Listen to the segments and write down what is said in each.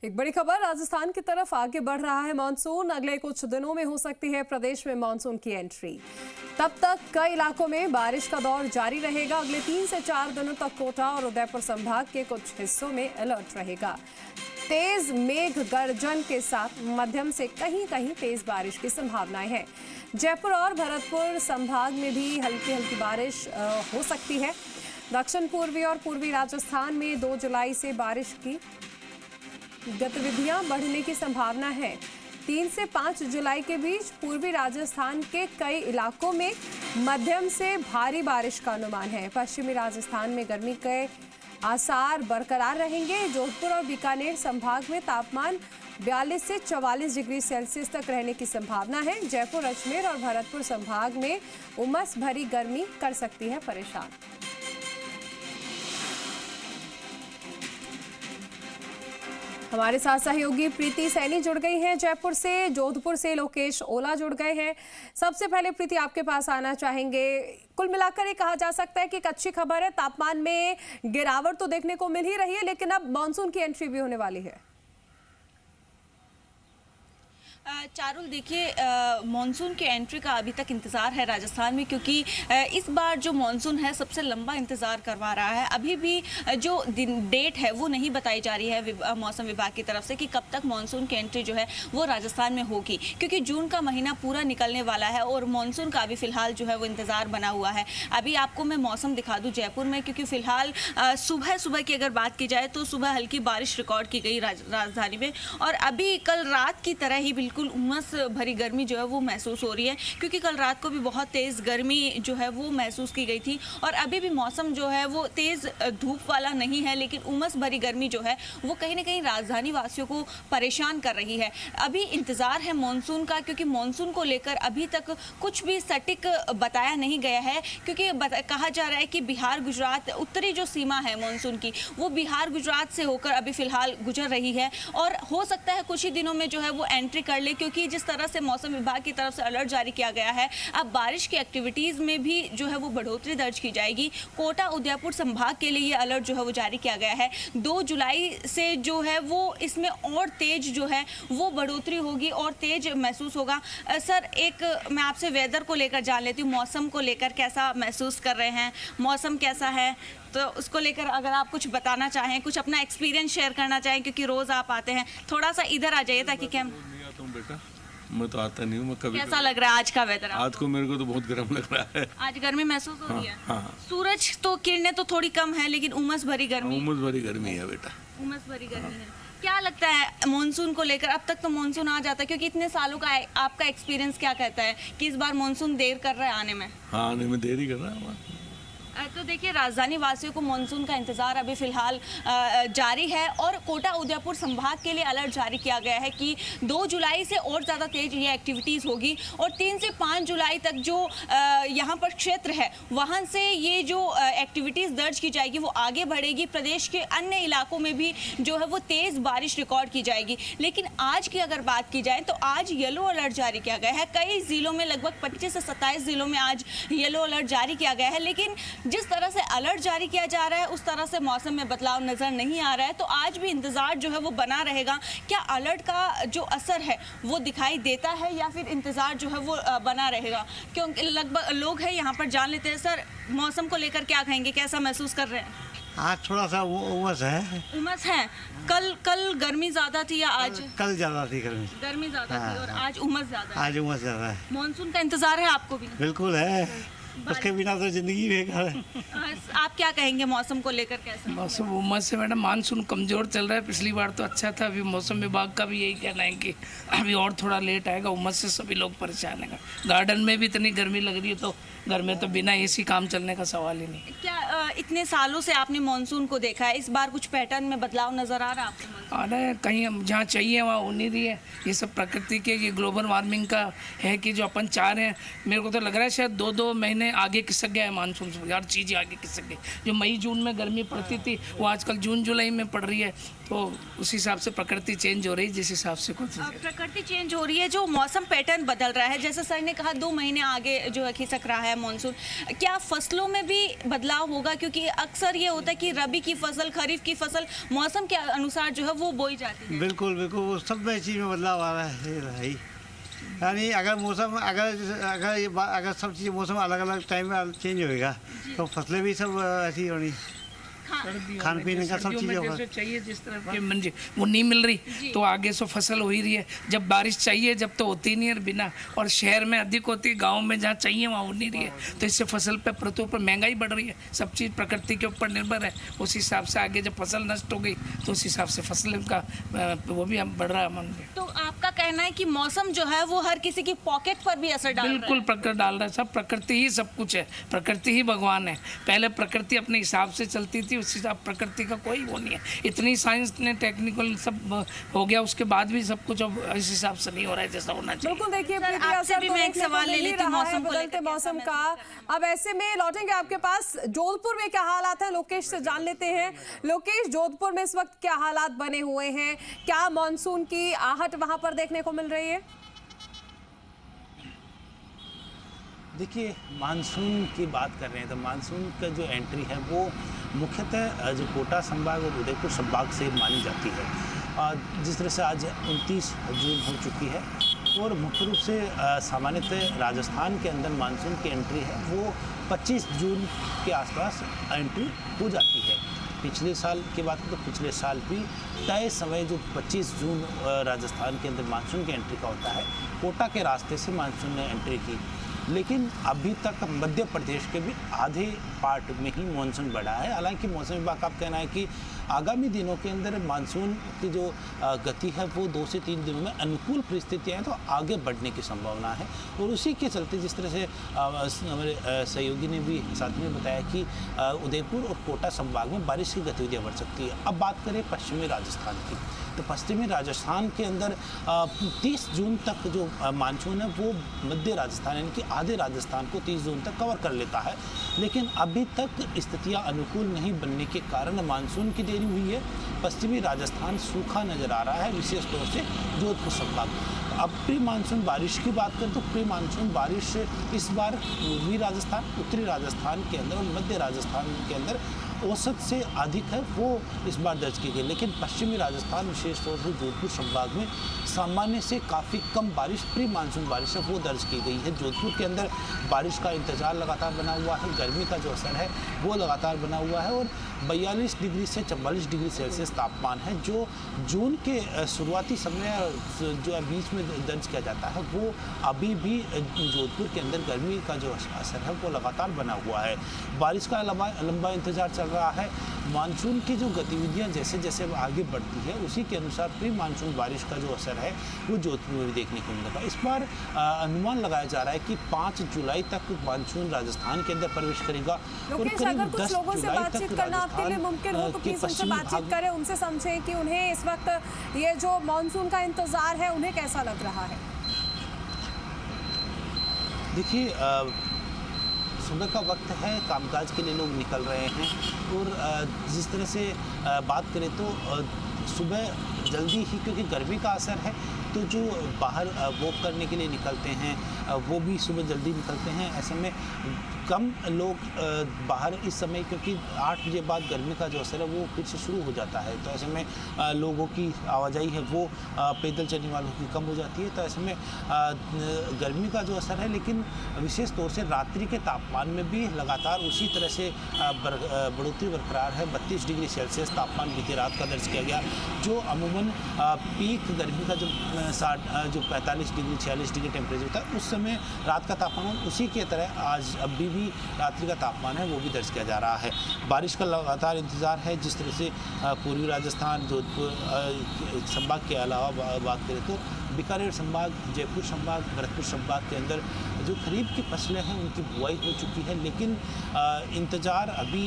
एक बड़ी खबर राजस्थान की तरफ आगे बढ़ रहा है मानसून। अगले कुछ दिनों में हो सकती है प्रदेश में मानसून की एंट्री। तब तक कई इलाकों में बारिश का दौर जारी रहेगा। अगले 3 से 4 दिनों तक कोटा और उदयपुर संभाग के कुछ हिस्सों में अलर्ट रहेगा। तेज मेघ गर्जन के साथ मध्यम से कहीं कहीं तेज बारिश की संभावनाएं हैं। जयपुर और भरतपुर संभाग में भी हल्की हल्की बारिश हो सकती है। दक्षिण पूर्वी और पूर्वी राजस्थान में 2 जुलाई से बारिश की गतिविधियां बढ़ने की संभावना है। 3 से 5 जुलाई के बीच पूर्वी राजस्थान के कई इलाकों में मध्यम से भारी बारिश का अनुमान है। पश्चिमी राजस्थान में गर्मी के आसार बरकरार रहेंगे। जोधपुर और बीकानेर संभाग में तापमान 42 से 44 डिग्री सेल्सियस तक रहने की संभावना है। जयपुर, अजमेर और भरतपुर संभाग में उमस भरी गर्मी कर सकती है परेशान। हमारे साथ सहयोगी प्रीति सैनी जुड़ गई हैं जयपुर से। जोधपुर से लोकेश ओला जुड़ गए हैं। सबसे पहले प्रीति आपके पास आना चाहेंगे। कुल मिलाकर ये कहा जा सकता है कि एक अच्छी खबर है, तापमान में गिरावट तो देखने को मिल ही रही है, लेकिन अब मानसून की एंट्री भी होने वाली है। चारुल, देखिए मॉनसून की एंट्री का अभी तक इंतज़ार है राजस्थान में, क्योंकि इस बार जो मॉनसून है सबसे लंबा इंतज़ार करवा रहा है। अभी भी जो डेट है वो नहीं बताई जा रही है मौसम विभाग की तरफ से कि कब तक मॉनसून की एंट्री जो है वो राजस्थान में होगी, क्योंकि जून का महीना पूरा निकलने वाला है और मॉनसून का अभी फ़िलहाल जो है वो इंतज़ार बना हुआ है। अभी आपको मैं मौसम दिखा दूँ जयपुर में, क्योंकि फ़िलहाल सुबह की अगर बात की जाए तो सुबह हल्की बारिश रिकॉर्ड की गई राजधानी में, और अभी कल रात की तरह ही बिल्कुल उमस भरी गर्मी जो है वो महसूस हो रही है, क्योंकि कल रात को भी बहुत तेज़ गर्मी जो है वो महसूस की गई थी। और अभी भी मौसम जो है वो तेज़ धूप वाला नहीं है, लेकिन उमस भरी गर्मी जो है वो कहीं ना कहीं राजधानी वासियों को परेशान कर रही है। अभी इंतज़ार है मॉनसून का, क्योंकि मॉनसून को लेकर अभी तक कुछ भी सटीक बताया नहीं गया है, क्योंकि कहा जा रहा है कि बिहार गुजरात उत्तरी जो सीमा है मॉनसून की वो बिहार गुजरात से होकर अभी फ़िलहाल गुजर रही है, और हो सकता है कुछ ही दिनों में जो है वो एंट्री कर ले, क्योंकि जिस तरह से मौसम विभाग की तरफ से अलर्ट जारी किया गया है, अब बारिश की एक्टिविटीज़ में भी जो है वो बढ़ोतरी दर्ज की जाएगी। कोटा उदयपुर संभाग के लिए ये अलर्ट जो है वो जारी किया गया है। 2 जुलाई से जो है वो इसमें और तेज जो है वो बढ़ोतरी होगी और तेज महसूस होगा। सर, एक मैं आपसे वेदर को लेकर जान लेती हूँ, मौसम को लेकर कैसा महसूस कर रहे हैं, मौसम कैसा है, तो उसको लेकर अगर आप कुछ बताना चाहें, कुछ अपना एक्सपीरियंस शेयर करना चाहें, क्योंकि रोज़ आप आते हैं। थोड़ा सा इधर आ जाइए ताकि क्या बेटा, मैं तो आता नहीं हूँ, मैं कभी। कैसा लग रहा है आज का वेदर? आज को मेरे को तो बहुत गर्म लग रहा है। आज गर्मी महसूस हो रही है? हाँ। सूरज तो किरणें तो थोड़ी कम है, लेकिन उमस भरी गर्मी। उमस भरी गर्मी है बेटा, उमस भरी गर्मी है। क्या लगता है मॉनसून को लेकर? अब तक तो मॉनसून आ जाता है, क्योंकि इतने सालों का आपका एक्सपीरियंस क्या कहता है कि इस बार मॉनसून देर कर रहा है आने में? हाँ, आने में देरी कर रहा है। तो देखिए, राजधानी वासियों को मॉनसून का इंतजार अभी फिलहाल जारी है, और कोटा उदयपुर संभाग के लिए अलर्ट जारी किया गया है कि 2 जुलाई से और ज़्यादा तेज ये एक्टिविटीज़ होगी, और 3 से 5 जुलाई तक जो यहाँ पर क्षेत्र है वहाँ से ये जो एक्टिविटीज़ दर्ज की जाएगी वो आगे बढ़ेगी। प्रदेश के अन्य इलाकों में भी जो है वो तेज़ बारिश रिकॉर्ड की जाएगी। लेकिन आज की अगर बात की जाए तो आज येलो अलर्ट जारी किया गया है। कई ज़िलों में, लगभग 25 से 27 ज़िलों में आज येलो अलर्ट जारी किया गया है, लेकिन जिस तरह से अलर्ट जारी किया जा रहा है उस तरह से मौसम में बदलाव नजर नहीं आ रहा है। तो आज भी इंतजार जो है वो बना रहेगा। क्या अलर्ट का जो असर है वो दिखाई देता है, या फिर इंतजार जो है वो बना रहेगा? क्योंकि लगभग लोग हैं यहाँ पर, जान लेते हैं। सर, मौसम को लेकर क्या कहेंगे, कैसा महसूस कर रहे हैं? आज थोड़ा सा उमस है। उमस है। कल गर्मी ज्यादा थी या आज? कल ज्यादा थी गर्मी ज्यादा थी, और आज उमस ज्यादा है। आज उमस ज्यादा है। मॉनसून का इंतजार है आपको भी? बिल्कुल है, उसके बिना तो जिंदगी बेकार है। आप क्या कहेंगे मौसम को लेकर, कैसा मौसम? उमस से मैडम मानसून कमज़ोर चल रहा है। पिछली बार तो अच्छा था, अभी मौसम विभाग का भी यही कहना है कि अभी और थोड़ा लेट आएगा। उमस से सभी लोग परेशान हैं। गार्डन में भी इतनी गर्मी लग रही है, तो घर में तो बिना एसी काम चलने का सवाल ही नहीं। क्या इतने सालों से आपने मॉनसून को देखा है, इस बार कुछ पैटर्न में बदलाव नज़र आ रहा है आपको? आ रहा है, कहीं जहाँ चाहिए वहाँ हो नहीं रही है। ये सब प्रकृति के, ये ग्लोबल वार्मिंग का है कि जो अपन चाह रहे हैं। मेरे को तो लग रहा है शायद 2-2 महीने में आगे खिसक गया है मानसून से, हर चीज़ आगे खिसक गई। जो मई जून में गर्मी पड़ती थी वो आजकल जून जुलाई में पड़ रही है, तो उस हिसाब से प्रकृति चेंज हो रही है, जिस हिसाब से कुछ प्रकृति चेंज हो रही है, जो मौसम पैटर्न बदल रहा है, जैसे सर ने कहा 2 महीने आगे जो है खिसक रहा है मॉनसून, क्या फसलों में भी बदलाव होगा? क्योंकि अक्सर ये होता है कि रबी की फसल, खरीफ की फसल मौसम के अनुसार जो है वो बोई जाती है। बिल्कुल बिल्कुल, वो सब में चीज़ में बदलाव आ रहा है। यानी अगर मौसम अगर सब चीज़ मौसम अलग अलग टाइम में चेंज होएगा तो फसलें भी सब ऐसी होनी, खान पीने का सब चीज़ होगा। चाहिए जिस तरह के मंजी वो नहीं मिल रही, तो आगे से फसल हो ही रही है। जब बारिश चाहिए जब तो होती नहीं है बिना, और शहर में अधिक होती है, गांव में जहाँ चाहिए वहाँ हो नहीं रही है, तो इससे फसल पे प्रति पर महंगाई बढ़ रही है। सब चीज़ प्रकृति के ऊपर निर्भर है, उस हिसाब से आगे जब फसल नष्ट हो गई तो उस हिसाब से फसल का वो भी बढ़ रहा है मंग। तो आपका कहना है कि मौसम जो है वो हर किसी की पॉकेट पर भी असर डाल रहा है? बिल्कुल प्रकृति डाल रहा है, सब प्रकृति ही सब कुछ है, प्रकृति ही भगवान है। पहले प्रकृति अपने हिसाब से चलती थी, उस हिसाब प्रकृति का कोई वो नहीं है। इतनी साइंस ने टेक्निकल सब हो गया, उसके बाद भी सब कुछ अब इस हिसाब से नहीं हो रहा है जैसा होना चाहिए। बिल्कुल, देखिए आपसे भी मैं एक सवाल ले लेती हूं मौसम को बदलते मौसम का। अब ऐसे में लौटेंगे आपके पास, जोधपुर में क्या हालात है लोकेश से जान लेते हैं। लोकेश, जोधपुर में इस वक्त क्या हालात बने हुए हैं, क्या मॉनसून की आहट वहां पर देखने को मिल रही है? देखिए, मानसून की बात कर रहे हैं तो मानसून का जो एंट्री है वो मुख्यतः जो कोटा संभाग और उदयपुर संभाग से मानी जाती है। जिस तरह से आज 29 जून हो चुकी है और मुख्य रूप से सामान्यतः राजस्थान के अंदर मानसून की एंट्री है वो 25 जून के आसपास एंट्री हो जाती है। पिछले साल की बात करें तो पिछले साल भी तय समय जो 25 जून राजस्थान के अंदर मानसून की एंट्री का होता है, कोटा के रास्ते से मानसून ने एंट्री की। लेकिन अभी तक मध्य प्रदेश के भी आधे पार्ट में ही मानसून बढ़ा है। हालांकि मौसम विभाग का कहना है कि आगामी दिनों के अंदर मानसून की जो गति है वो 2 से 3 दिनों में अनुकूल परिस्थितियाँ हैं तो आगे बढ़ने की संभावना है। और उसी के चलते जिस तरह से हमारे सहयोगी ने भी साथ में बताया कि उदयपुर और कोटा संभाग में बारिश की गतिविधियाँ बढ़ सकती है। अब बात करें पश्चिमी राजस्थान की, तो पश्चिमी राजस्थान के अंदर 30 जून तक जो मानसून है वो मध्य राजस्थान यानी कि आधे राजस्थान को 30 जून तक कवर कर लेता है। लेकिन अभी तक स्थितियां अनुकूल नहीं बनने के कारण मानसून की देरी हुई है। पश्चिमी राजस्थान सूखा नज़र आ रहा है, विशेष तौर से जोधपुर संभाग। अब प्री मानसून बारिश की बात करें तो प्री मानसून बारिश इस बार पूर्वी राजस्थान, उत्तरी राजस्थान के अंदर और मध्य राजस्थान के अंदर औसत से अधिक है वो इस बार दर्ज की गई। लेकिन पश्चिमी राजस्थान विशेष तौर से जोधपुर संभाग में सामान्य से काफ़ी कम बारिश, प्री मानसून बारिश है वो दर्ज की गई है। जोधपुर के अंदर बारिश का इंतजार लगातार बना हुआ है, गर्मी का जो असर है वो लगातार बना हुआ है और 42 डिग्री से 44 डिग्री सेल्सियस तापमान है जो जून के शुरुआती समय जो है बीच में दर्ज किया जाता है वो अभी भी जोधपुर के अंदर गर्मी का जो असर है वो लगातार बना हुआ है। बारिश का लंबा इंतजार चल रहा है। मानसून की जो गतिविधियां जैसे जैसे आगे बढ़ती है उसी के अनुसार प्री मानसून बारिश का जो असर है वो जोधपुर में भी देखने को मिलेगा। इस बार अनुमान लगाया जा रहा है कि 5 जुलाई तक मानसून राजस्थान के अंदर प्रवेश करेगा और करीब 10 जुलाई तक आपके लिए मुमकिन हो तो प्लीज उनसे बातचीत करें, उनसे समझें कि उन्हें इस वक्त ये जो मानसून का इंतजार है उन्हें कैसा लग रहा है। देखिए, सुबह का वक्त है, कामकाज के लिए लोग निकल रहे हैं और जिस तरह से बात करें तो सुबह जल्दी ही, क्योंकि गर्मी का असर है तो जो बाहर वॉक करने के लिए निकलते हैं वो भी सुबह जल्दी निकलते हैं। ऐसे में कम लोग बाहर इस समय, क्योंकि 8 बजे बाद गर्मी का जो असर है वो फिर से शुरू हो जाता है, तो ऐसे में लोगों की आवाजाही है वो पैदल चलने वालों की कम हो जाती है। तो ऐसे में गर्मी का जो असर है, लेकिन विशेष तौर से रात्रि के तापमान में भी लगातार उसी तरह से बढ़ोतरी बरकरार है। 32 डिग्री सेल्सियस तापमान बीती रात का दर्ज किया गया, जो अमूमन पीक गर्मी का जो 45 डिग्री 46 डिग्री टेम्परेचर था उस समय रात का तापमान उसी की तरह आज अभी भी रात्रि का तापमान है वो भी दर्ज किया जा रहा है। बारिश का लगातार इंतजार है। जिस तरह से पूर्वी राजस्थान, जोधपुर संभाग के अलावा बात करें तो बीकानेर संभाग, जयपुर संभाग, भरतपुर संभाग के अंदर जो खरीफ की फसलें हैं उनकी बुआई हो चुकी है, लेकिन इंतज़ार अभी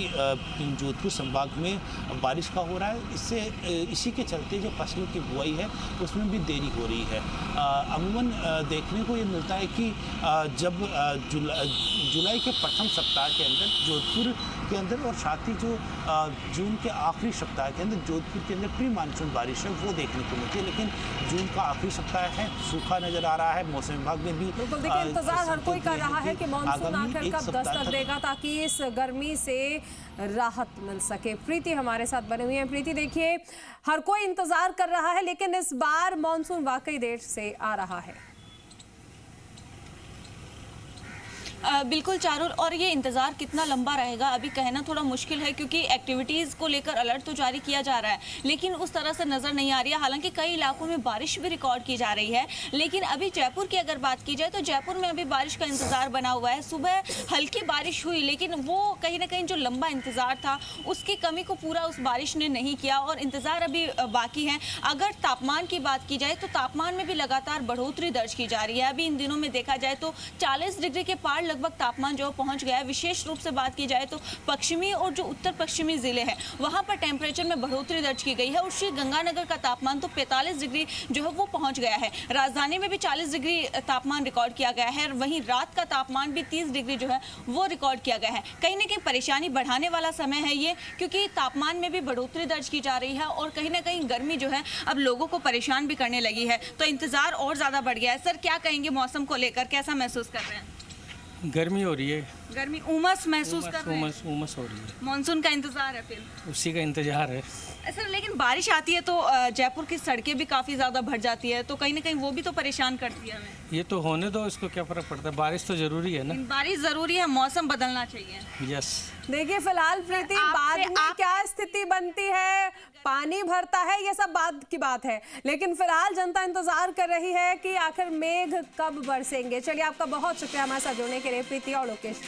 जोधपुर संभाग में बारिश का हो रहा है। इसी के चलते जो फसलों की बुआई है उसमें भी देरी हो रही है। अमूमन देखने को ये मिलता है कि जब जुलाई के प्रथम सप्ताह के अंदर जोधपुर के अंदर और साथ ही जो जून के आखिरी सप्ताह के अंदर जोधपुर के अंदर प्री मानसून बारिश है वो देखने को मिलती है, लेकिन जून का आखिरी सप्ताह है, सूखा नज़र आ रहा है। मौसम विभाग में भी इंतजार हर कोई कर रहा है कि मानसून आखिर कब दस्तक देगा ताकि इस गर्मी से राहत मिल सके। प्रीति हमारे साथ बने हुई हैं। प्रीति, देखिए हर कोई इंतजार कर रहा है, लेकिन इस बार मानसून वाकई देर से आ रहा है। बिल्कुल चारुल, और ये इंतज़ार कितना लंबा रहेगा अभी कहना थोड़ा मुश्किल है, क्योंकि एक्टिविटीज़ को लेकर अलर्ट तो जारी किया जा रहा है लेकिन उस तरह से नज़र नहीं आ रही है। हालांकि कई इलाकों में बारिश भी रिकॉर्ड की जा रही है, लेकिन अभी जयपुर की अगर बात की जाए तो जयपुर में अभी बारिश का इंतज़ार बना हुआ है। सुबह हल्की बारिश हुई, लेकिन वो कहीं ना कहीं जो लंबा इंतज़ार था उसकी कमी को पूरा उस बारिश ने नहीं किया और इंतज़ार अभी बाकी है। अगर तापमान की बात की जाए तो तापमान में भी लगातार बढ़ोतरी दर्ज की जा रही है। अभी इन दिनों में देखा जाए तो 40 डिग्री के पार लगभग तापमान जो पहुंच गया है। विशेष रूप से बात की जाए तो पश्चिमी और जो उत्तर पश्चिमी जिले हैं वहां पर टेम्परेचर में बढ़ोतरी दर्ज की गई है और श्री गंगानगर का तापमान तो 45 डिग्री जो है वो पहुंच गया है। राजधानी में भी 40 डिग्री तापमान रिकॉर्ड किया गया है। वहीं रात का तापमान भी 30 डिग्री जो है वो रिकॉर्ड किया गया है। कहीं ना कहीं परेशानी बढ़ाने वाला समय है ये, क्योंकि तापमान में भी बढ़ोतरी दर्ज की जा रही है और कहीं ना कहीं गर्मी जो है अब लोगों को परेशान भी करने लगी है, तो इंतजार और ज्यादा बढ़ गया है। सर, क्या कहेंगे मौसम को लेकर, कैसा महसूस कर रहे हैं? गर्मी हो रही है, गर्मी, उमस महसूस कर रहे हैं? उमस हो रही है। मानसून का इंतजार है, फिर उसी का इंतजार है। सर, लेकिन बारिश आती है तो जयपुर की सड़कें भी काफ़ी ज़्यादा भर जाती है, तो कहीं ना कहीं वो भी तो परेशान करती है हमें। ये तो होने दो, इसको क्या फर्क पड़ता है, बारिश तो जरूरी है ना। बारिश ज़रूरी है, मौसम बदलना चाहिए। यस। देखिए फिलहाल प्रीति, बाद में क्या स्थिति बनती है, पानी भरता है, ये सब बाद की बात है, लेकिन फिलहाल जनता इंतजार कर रही है कि आखिर मेघ कब बरसेंगे। चलिए, आपका बहुत शुक्रिया हमारे साथ जुड़ने के लिए प्रीति और लोकेश।